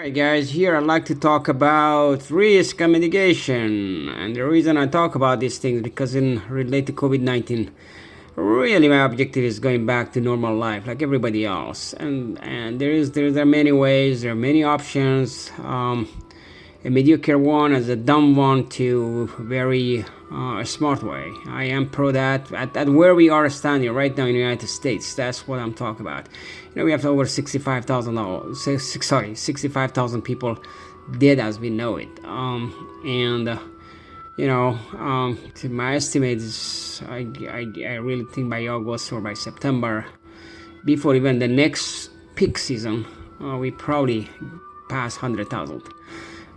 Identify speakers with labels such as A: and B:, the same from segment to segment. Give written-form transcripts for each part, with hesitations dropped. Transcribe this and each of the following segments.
A: Hi guys, here I'd like to talk about risk and mitigation. And the reason I talk about these things because in relate to COVID-19, really my objective is going back to normal life like everybody else. And there are many ways, there are many options. A mediocre one as a dumb one to very smart way. I am pro that at where we are standing right now in the United States. That's what I'm talking about. We have over 65,000 people dead as we know it. To my estimate is I really think by August or by September, before even the next peak season, we probably pass 100,000.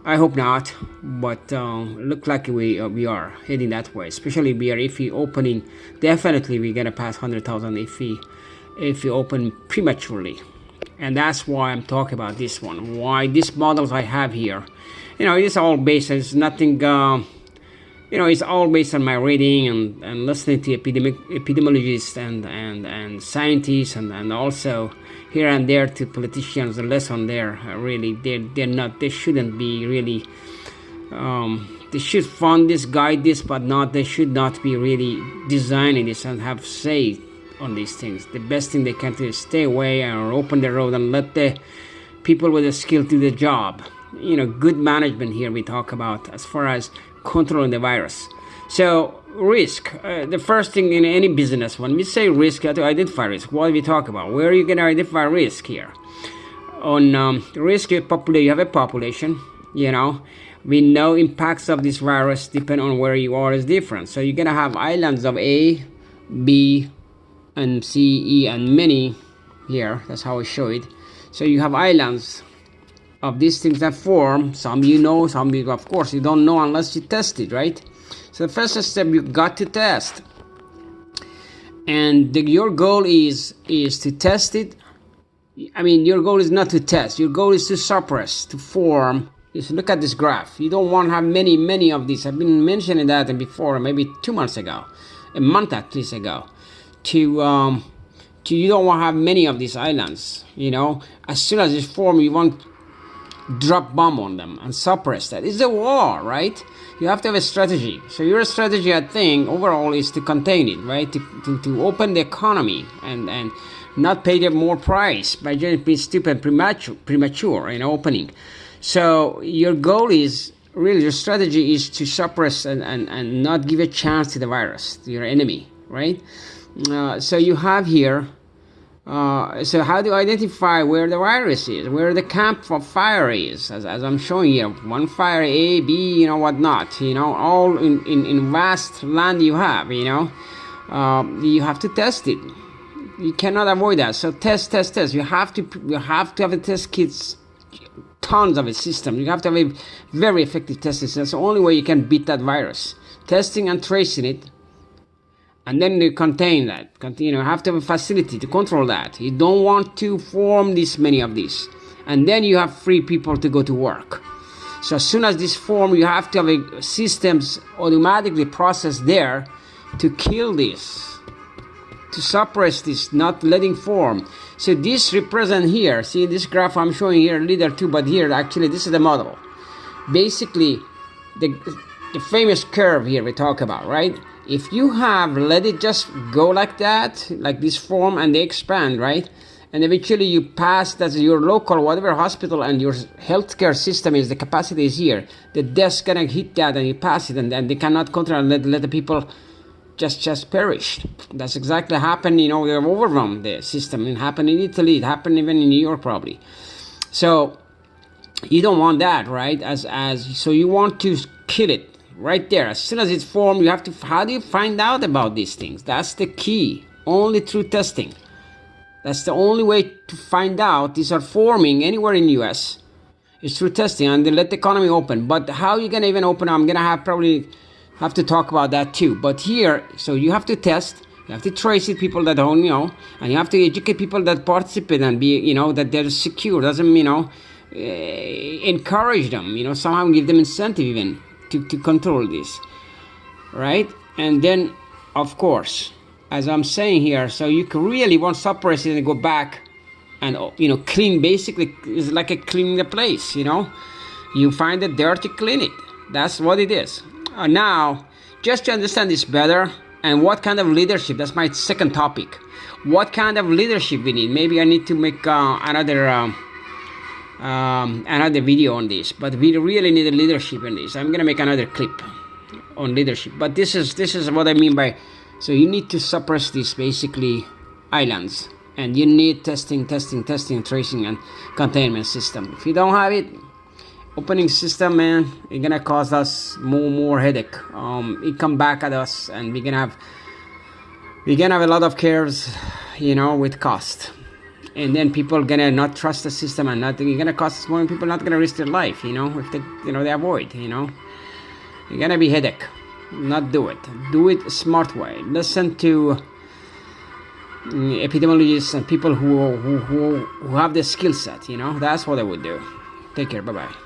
A: I hope not, but look like we are heading that way. Especially if we opening, definitely we're gonna pass 100,000 if we open prematurely, and that's why I'm talking about this one. Why these models I have here, it's all based. It's nothing. It's all based on my reading and listening to epidemiologists and scientists and also here and there to politicians. The lesson there really they shouldn't be really. They should fund this, guide this, but they should not be really designing this and have say on these things. The best thing they can do is stay away or open the road and let the people with the skill do the job. Good management here we talk about as far as controlling the virus. So risk, the first thing in any business, when we say risk, you have to identify risk. What do we talk about? Where are you going to identify risk here? On risk, you have a population. We know impacts of this virus depend on where you are is different. So you're going to have islands of A, B, and C, E, and many here. That's how I show it. So you have islands of these things that form. Some some of course you don't know unless you test it, right? So the first step, you got to test, and your goal is to test it. Your goal is not to test. Your goal is to suppress, to form. Just look at this graph. You don't want to have many of these. I've been mentioning that before, maybe 2 months ago, a month at least ago. You don't want to have many of these islands. As soon as it's formed, you want drop bomb on them and suppress that. It's a war, right? You have to have a strategy. So your strategy, I think, overall is to contain it, right? To open the economy and not pay them more price by just being stupid premature in opening. So your goal is really, your strategy is to suppress and not give a chance to the virus, to your enemy, right? So you have here. So how do you identify where the virus is, where the camp of fire is? As I'm showing here, one fire, A, B, whatnot, all in vast land you have, you have to test it. You cannot avoid that. So test. You have to have the test kits, tons of a system. You have to have a very effective test system. That's the only way you can beat that virus. Testing and tracing it. And then you contain that. You have to have a facility to control that. You don't want to form this many of these. And then you have free people to go to work. So as soon as this form, you have to have a systems automatically processed there to kill this, to suppress this, not letting form. So this represent here. See this graph I'm showing here, leader 2, but here actually this is the model. Basically, the famous curve here we talk about, right? If you have let it just go like that, like this form, and they expand, right? And eventually you pass, that's your local, whatever hospital and your healthcare system is, the capacity is here. The death's gonna hit that and you pass it, and they cannot control and let the people just perish. That's exactly happened, we have overwhelmed the system. It happened in Italy, it happened even in New York probably. So you don't want that, right? So you want to kill it. Right there, as soon as it's formed, you have to. How do you find out about these things? That's the key. Only through testing. That's the only way to find out these are forming anywhere in the U.S. is through testing, and they let the economy open. But how you gonna even open? I'm gonna probably have to talk about that too. But here, so you have to test. You have to trace it, people that don't know, and you have to educate people that participate and be, that they're secure. Doesn't encourage them. Somehow give them incentive even. To control this, right? And then, of course, as I'm saying here, so you can really want to suppress it and go back and clean. Basically is like a cleaning the place. You find the dirt, you clean it. That's what it is. Now, just to understand this better, and what kind of leadership, that's my second topic. What kind of leadership we need? Maybe I need to make another video on this, but we really need a leadership in this. I'm gonna make another clip on leadership, but this is what I mean by, so you need to suppress these basically islands, and you need testing, tracing, and containment system. If you don't have it, opening system, man, it's gonna cause us more headache. It come back at us, and we're gonna have a lot of cares, with cost. And then people gonna not trust the system, and nothing. Gonna cost more. People not gonna risk their life, if they avoid, You're gonna be headache. Not do it. Do it a smart way. Listen to epidemiologists and people who have the skill set. That's what I would do. Take care. Bye bye.